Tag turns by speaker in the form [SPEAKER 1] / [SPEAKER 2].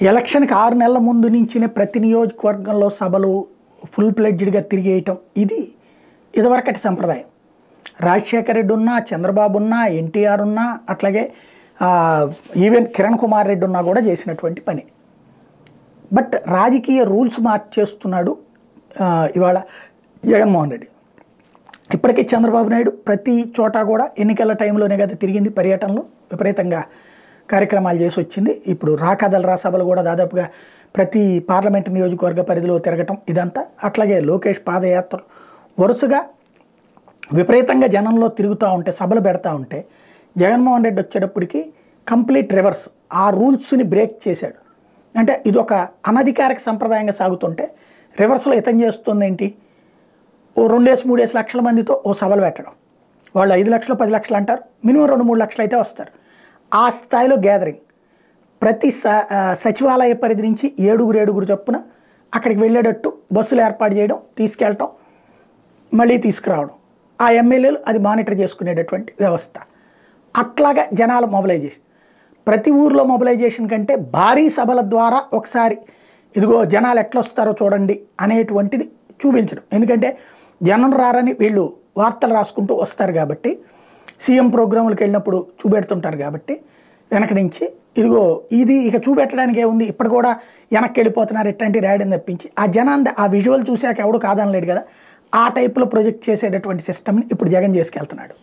[SPEAKER 1] ఎలక్షన్‌కి 6 నెలల ముందు నుంచినే ప్రతి నియోజకవర్గంలో సభలు ఫుల్ ప్లెడ్జ్డ్‌గా తిరిగేయటం ఇది ఇదివరకటి సంప్రదాయం. రాజశేఖర్ రెడ్డి ఉన్నా, చంద్రబాబు ఉన్నా, ఎన్టీఆర్ ఉన్నా, అట్లాగే ఈవెన్ కిరణ్ కుమార్ రెడ్డి ఉన్నా కూడా చేసినటువంటి పని. బట్ రాజకీయ రూల్స్ మార్చేస్తున్నాడు ఇవాళ జగన్మోహన్ రెడ్డి. ఇప్పటికీ చంద్రబాబు నాయుడు ప్రతి చోట కూడా ఎన్నికల టైంలోనే కదా తిరిగింది, పర్యటనలు విపరీతంగా కార్యక్రమాలు చేసి వచ్చింది. ఇప్పుడు రాకదలరా సభలు కూడా దాదాపుగా ప్రతి పార్లమెంటు నియోజకవర్గ పరిధిలో తిరగటం ఇదంతా. అట్లాగే లోకేష్ పాదయాత్రలు వరుసగా విపరీతంగా జనంలో తిరుగుతూ ఉంటే, సభలు పెడతా ఉంటే జగన్మోహన్ రెడ్డి వచ్చేటప్పటికి కంప్లీట్ రివర్స్ ఆ రూల్స్ని బ్రేక్ చేశాడు. అంటే ఇది ఒక అనధికారిక సంప్రదాయంగా సాగుతుంటే రివర్స్లో ఇతను చేస్తుంది ఏంటి, ఓ 2-3 లక్షల మందితో ఓ సభలు పెట్టడం. వాళ్ళు 5 లక్షలు 10 లక్షలు అంటారు, మినిమం 2-3 లక్షలు అయితే వస్తారు. ఆ స్థాయిలో గ్యాదరింగ్ ప్రతి సచివాలయ పరిధి నుంచి 7 చొప్పున అక్కడికి వెళ్ళేటట్టు బస్సులు ఏర్పాటు చేయడం, తీసుకెళ్ళటం, మళ్ళీ తీసుకురావడం. ఆ ఎమ్మెల్యేలు అది మానిటర్ చేసుకునేటటువంటి వ్యవస్థ. అట్లాగా జనాల మొబిలైజేషన్, ప్రతి ఊర్లో మొబిలైజేషన్ కంటే భారీ సభల ద్వారా ఒకసారి ఇదిగో జనాలు ఎట్లా వస్తారో చూడండి అనేటువంటిది చూపించడం. ఎందుకంటే జనం రారని వీళ్ళు వార్తలు రాసుకుంటూ వస్తారు కాబట్టి, సీఎం ప్రోగ్రాములకు వెళ్ళినప్పుడు చూపెడుతుంటారు కాబట్టి వెనక నుంచి ఇదిగో ఇది ఇక చూపెట్టడానికి ఏముంది, ఇప్పుడు కూడా వెనక్కి వెళ్ళిపోతున్నారు ఇట్లాంటి రాయడం తప్పించి ఆ జనాన్ని ఆ విజువల్ చూశాక ఎవడు కాదనలేడు కదా. ఆ టైప్లో ప్రొజెక్ట్ చేసేటటువంటి సిస్టమ్ని ఇప్పుడు జగన్ చేసుకెళ్తున్నాడు.